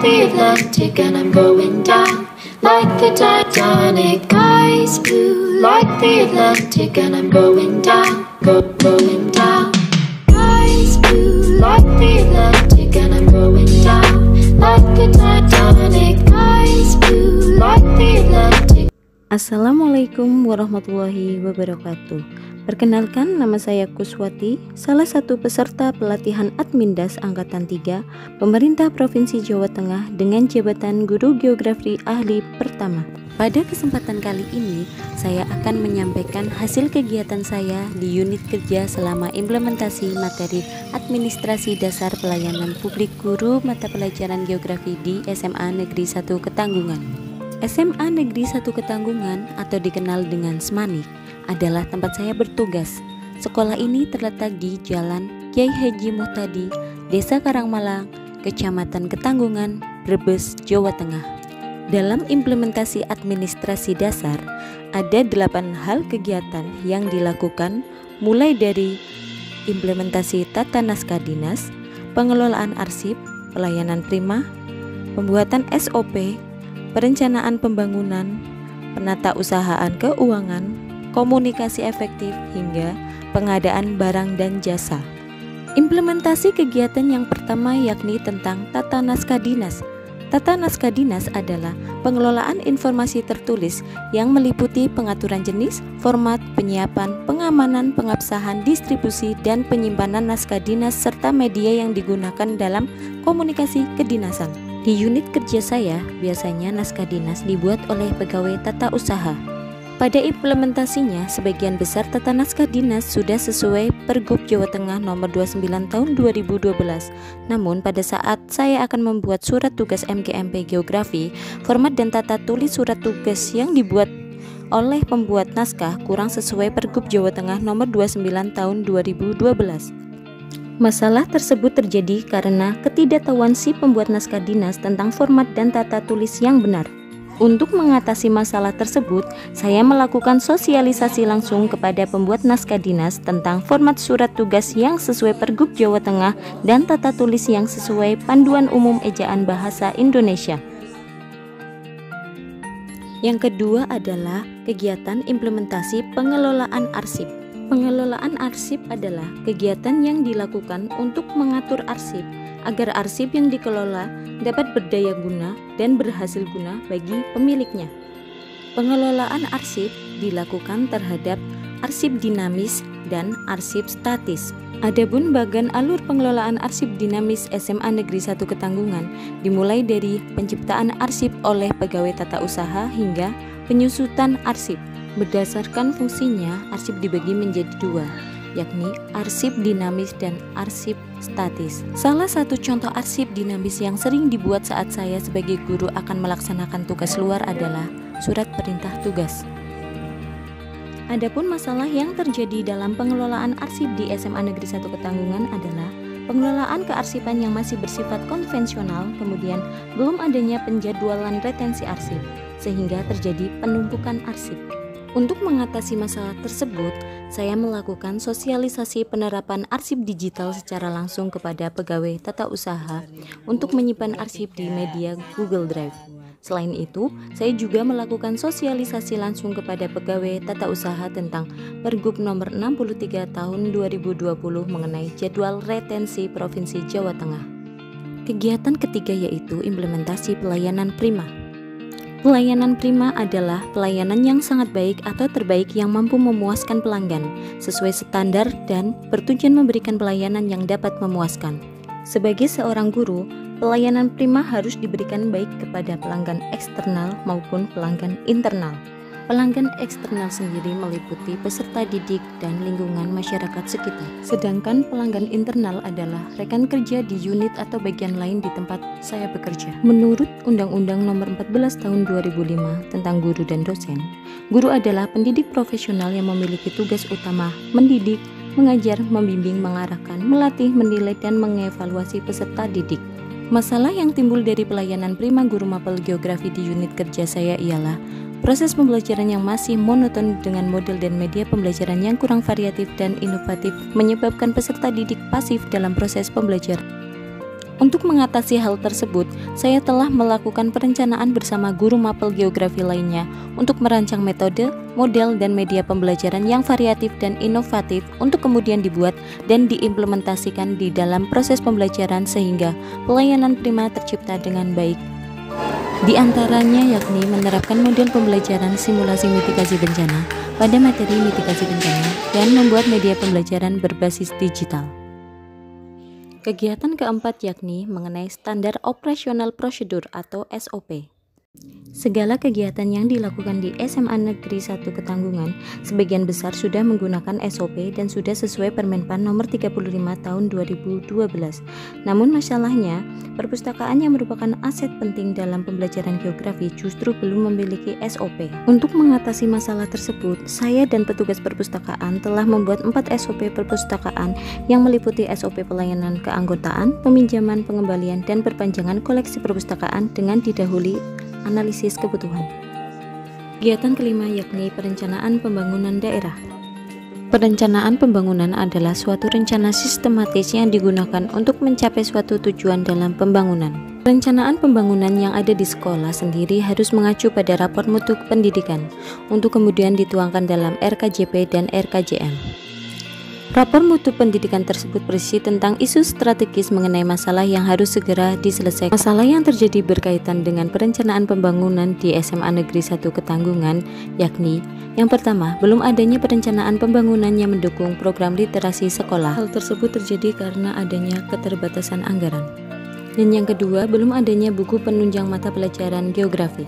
the Atlantic and I'm going down like the Titanic. Eyes blue like the Atlantic and I'm going down, going down. Eyes blue like the Atlantic and I'm going down like the Titanic. Eyes blue like the Atlantic. Assalamualaikum warahmatullahi wabarakatuh. Perkenalkan, nama saya Kuswati, salah satu peserta pelatihan Admindas Angkatan 3 Pemerintah Provinsi Jawa Tengah dengan jabatan Guru Geografi Ahli Pertama. Pada kesempatan kali ini, saya akan menyampaikan hasil kegiatan saya di unit kerja selama implementasi materi Administrasi Dasar Pelayanan Publik Guru Mata Pelajaran Geografi di SMA Negeri 1 Ketanggungan. SMA Negeri 1 Ketanggungan atau dikenal dengan SMANIK adalah tempat saya bertugas. Sekolah ini terletak di Jalan Kyai Haji Muhtadi, Desa Karangmalang, Kecamatan Ketanggungan, Brebes, Jawa Tengah. Dalam implementasi administrasi dasar, ada 8 hal kegiatan yang dilakukan, mulai dari implementasi tata naskah dinas, pengelolaan arsip, pelayanan prima, pembuatan SOP, perencanaan pembangunan, penata usahaan keuangan, komunikasi efektif, hingga pengadaan barang dan jasa. Implementasi kegiatan yang pertama yakni tentang tata naskah dinas. Tata naskah dinas adalah pengelolaan informasi tertulis yang meliputi pengaturan jenis, format, penyiapan, pengamanan, pengabsahan, distribusi, dan penyimpanan naskah dinas serta media yang digunakan dalam komunikasi kedinasan. Di unit kerja saya, biasanya naskah dinas dibuat oleh pegawai tata usaha. Pada implementasinya, sebagian besar tata naskah dinas sudah sesuai Pergub Jawa Tengah nomor 29 tahun 2012. Namun pada saat saya akan membuat surat tugas MGMP Geografi, format dan tata tulis surat tugas yang dibuat oleh pembuat naskah kurang sesuai Pergub Jawa Tengah nomor 29 tahun 2012. Masalah tersebut terjadi karena ketidaktahuan si pembuat naskah dinas tentang format dan tata tulis yang benar. Untuk mengatasi masalah tersebut, saya melakukan sosialisasi langsung kepada pembuat naskah dinas tentang format surat tugas yang sesuai Pergub Jawa Tengah dan tata tulis yang sesuai Panduan Umum Ejaan Bahasa Indonesia. Yang kedua adalah kegiatan implementasi pengelolaan arsip. Pengelolaan arsip adalah kegiatan yang dilakukan untuk mengatur arsip agar arsip yang dikelola dapat berdaya guna dan berhasil guna bagi pemiliknya. Pengelolaan arsip dilakukan terhadap arsip dinamis dan arsip statis. Adapun bagan alur pengelolaan arsip dinamis SMA Negeri 1 Ketanggungan dimulai dari penciptaan arsip oleh pegawai tata usaha hingga penyusutan arsip. Berdasarkan fungsinya, arsip dibagi menjadi 2, yakni arsip dinamis dan arsip statis. Salah satu contoh arsip dinamis yang sering dibuat saat saya sebagai guru akan melaksanakan tugas luar adalah surat perintah tugas. Adapun masalah yang terjadi dalam pengelolaan arsip di SMA Negeri 1 Ketanggungan adalah pengelolaan kearsipan yang masih bersifat konvensional, kemudian belum adanya penjadwalan retensi arsip, sehingga terjadi penumpukan arsip. Untuk mengatasi masalah tersebut, saya melakukan sosialisasi penerapan arsip digital secara langsung kepada pegawai tata usaha untuk menyimpan arsip di media Google Drive. Selain itu, saya juga melakukan sosialisasi langsung kepada pegawai tata usaha tentang Pergub nomor 63 tahun 2020 mengenai jadwal retensi Provinsi Jawa Tengah. Kegiatan ketiga yaitu implementasi pelayanan prima. Pelayanan prima adalah pelayanan yang sangat baik atau terbaik yang mampu memuaskan pelanggan sesuai standar dan bertujuan memberikan pelayanan yang dapat memuaskan. Sebagai seorang guru, pelayanan prima harus diberikan baik kepada pelanggan eksternal maupun pelanggan internal. Pelanggan eksternal sendiri meliputi peserta didik dan lingkungan masyarakat sekitar. Sedangkan pelanggan internal adalah rekan kerja di unit atau bagian lain di tempat saya bekerja. Menurut Undang-Undang Nomor 14 Tahun 2005 tentang guru dan dosen, guru adalah pendidik profesional yang memiliki tugas utama mendidik, mengajar, membimbing, mengarahkan, melatih, menilai, dan mengevaluasi peserta didik. Masalah yang timbul dari pelayanan prima guru mapel geografi di unit kerja saya ialah proses pembelajaran yang masih monoton dengan model dan media pembelajaran yang kurang variatif dan inovatif menyebabkan peserta didik pasif dalam proses pembelajaran. Untuk mengatasi hal tersebut, saya telah melakukan perencanaan bersama guru mapel geografi lainnya untuk merancang metode, model, dan media pembelajaran yang variatif dan inovatif untuk kemudian dibuat dan diimplementasikan di dalam proses pembelajaran sehingga pelayanan prima tercipta dengan baik. Di antaranya yakni menerapkan model pembelajaran simulasi mitigasi bencana pada materi mitigasi bencana dan membuat media pembelajaran berbasis digital. Kegiatan keempat yakni mengenai standar operasional prosedur atau SOP. Segala kegiatan yang dilakukan di SMA Negeri 1 Ketanggungan sebagian besar sudah menggunakan SOP dan sudah sesuai Permenpan nomor 35 tahun 2012. Namun masalahnya, perpustakaan yang merupakan aset penting dalam pembelajaran geografi justru belum memiliki SOP. Untuk mengatasi masalah tersebut, saya dan petugas perpustakaan telah membuat 4 SOP perpustakaan yang meliputi SOP pelayanan keanggotaan, peminjaman, pengembalian, dan perpanjangan koleksi perpustakaan dengan didahului analisis kebutuhan. Kegiatan kelima yakni perencanaan pembangunan daerah. Perencanaan pembangunan adalah suatu rencana sistematis yang digunakan untuk mencapai suatu tujuan dalam pembangunan. Perencanaan pembangunan yang ada di sekolah sendiri harus mengacu pada rapor mutu pendidikan untuk kemudian dituangkan dalam RKJP dan RKJM. Rapor mutu pendidikan tersebut berisi tentang isu strategis mengenai masalah yang harus segera diselesaikan. Masalah yang terjadi berkaitan dengan perencanaan pembangunan di SMA Negeri 1 Ketanggungan, yakni yang pertama, belum adanya perencanaan pembangunan yang mendukung program literasi sekolah. Hal tersebut terjadi karena adanya keterbatasan anggaran. Dan yang kedua, belum adanya buku penunjang mata pelajaran geografi.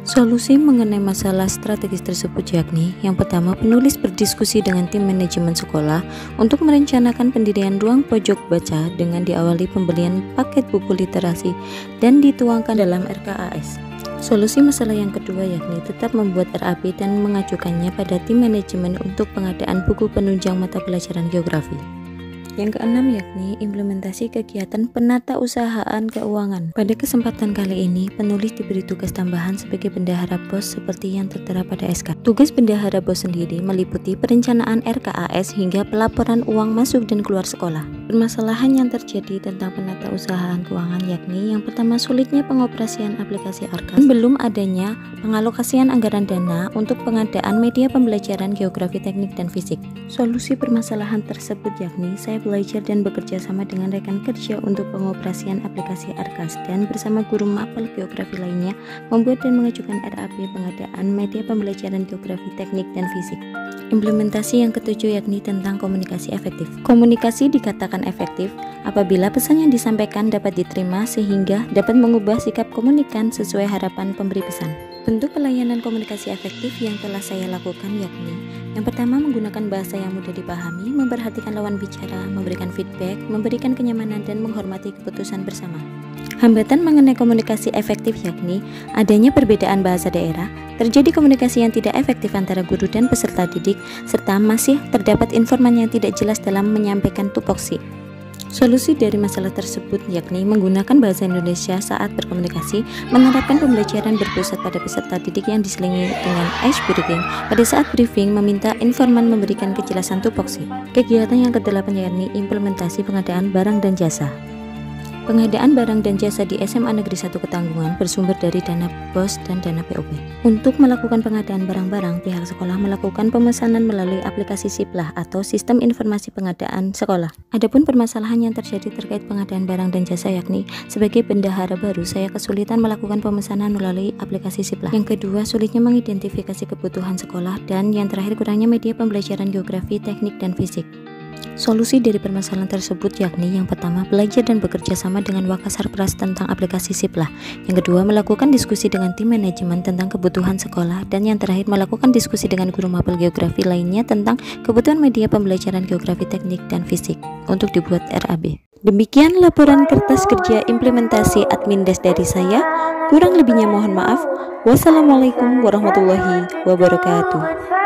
Solusi mengenai masalah strategis tersebut yakni yang pertama, penulis berdiskusi dengan tim manajemen sekolah untuk merencanakan pendirian ruang pojok baca dengan diawali pembelian paket buku literasi dan dituangkan dalam RKAS. Solusi masalah yang kedua yakni tetap membuat RAP dan mengajukannya pada tim manajemen untuk pengadaan buku penunjang mata pelajaran geografi. Yang keenam yakni implementasi kegiatan penatausahaan keuangan. Pada kesempatan kali ini, penulis diberi tugas tambahan sebagai bendahara BOS seperti yang tertera pada SK. Tugas bendahara BOS sendiri meliputi perencanaan RKAS hingga pelaporan uang masuk dan keluar sekolah. Permasalahan yang terjadi tentang penatausahaan keuangan yakni yang pertama, sulitnya pengoperasian aplikasi ARKAS, belum adanya pengalokasian anggaran dana untuk pengadaan media pembelajaran geografi, teknik, dan fisik. Solusi permasalahan tersebut yakni saya belajar dan bekerja sama dengan rekan kerja untuk pengoperasian aplikasi ARKAS dan bersama guru mapel geografi lainnya membuat dan mengajukan RAP pengadaan media pembelajaran geografi, teknik, dan fisik. Implementasi yang ketujuh yakni tentang komunikasi efektif. Komunikasi dikatakan efektif apabila pesan yang disampaikan dapat diterima sehingga dapat mengubah sikap komunikan sesuai harapan pemberi pesan. Bentuk pelayanan komunikasi efektif yang telah saya lakukan yakni yang pertama, menggunakan bahasa yang mudah dipahami, memperhatikan lawan bicara, memberikan feedback, memberikan kenyamanan, dan menghormati keputusan bersama. Hambatan mengenai komunikasi efektif yakni adanya perbedaan bahasa daerah, terjadi komunikasi yang tidak efektif antara guru dan peserta didik, serta masih terdapat informan yang tidak jelas dalam menyampaikan tupoksi. Solusi dari masalah tersebut yakni menggunakan bahasa Indonesia saat berkomunikasi, menerapkan pembelajaran berpusat pada peserta didik yang diselingi dengan ice breaking pada saat briefing, meminta informan memberikan kejelasan tupoksi. Kegiatan yang ke-8 yakni implementasi pengadaan barang dan jasa. Pengadaan barang dan jasa di SMA Negeri 1 Ketanggungan bersumber dari dana BOS dan dana POP. Untuk melakukan pengadaan barang-barang, pihak sekolah melakukan pemesanan melalui aplikasi SIPLAH atau Sistem Informasi Pengadaan Sekolah. Adapun permasalahan yang terjadi terkait pengadaan barang dan jasa yakni sebagai bendahara baru, saya kesulitan melakukan pemesanan melalui aplikasi SIPLAH. Yang kedua, sulitnya mengidentifikasi kebutuhan sekolah, dan yang terakhir kurangnya media pembelajaran geografi, teknik, dan fisik. Solusi dari permasalahan tersebut yakni yang pertama, belajar dan bekerja sama dengan Wakasarpras tentang aplikasi SIPLAH. Yang kedua, melakukan diskusi dengan tim manajemen tentang kebutuhan sekolah. Dan yang terakhir, melakukan diskusi dengan guru mapel geografi lainnya tentang kebutuhan media pembelajaran geografi, teknik, dan fisik untuk dibuat RAB. Demikian laporan kertas kerja implementasi Admindes dari saya. Kurang lebihnya mohon maaf. Wassalamualaikum warahmatullahi wabarakatuh.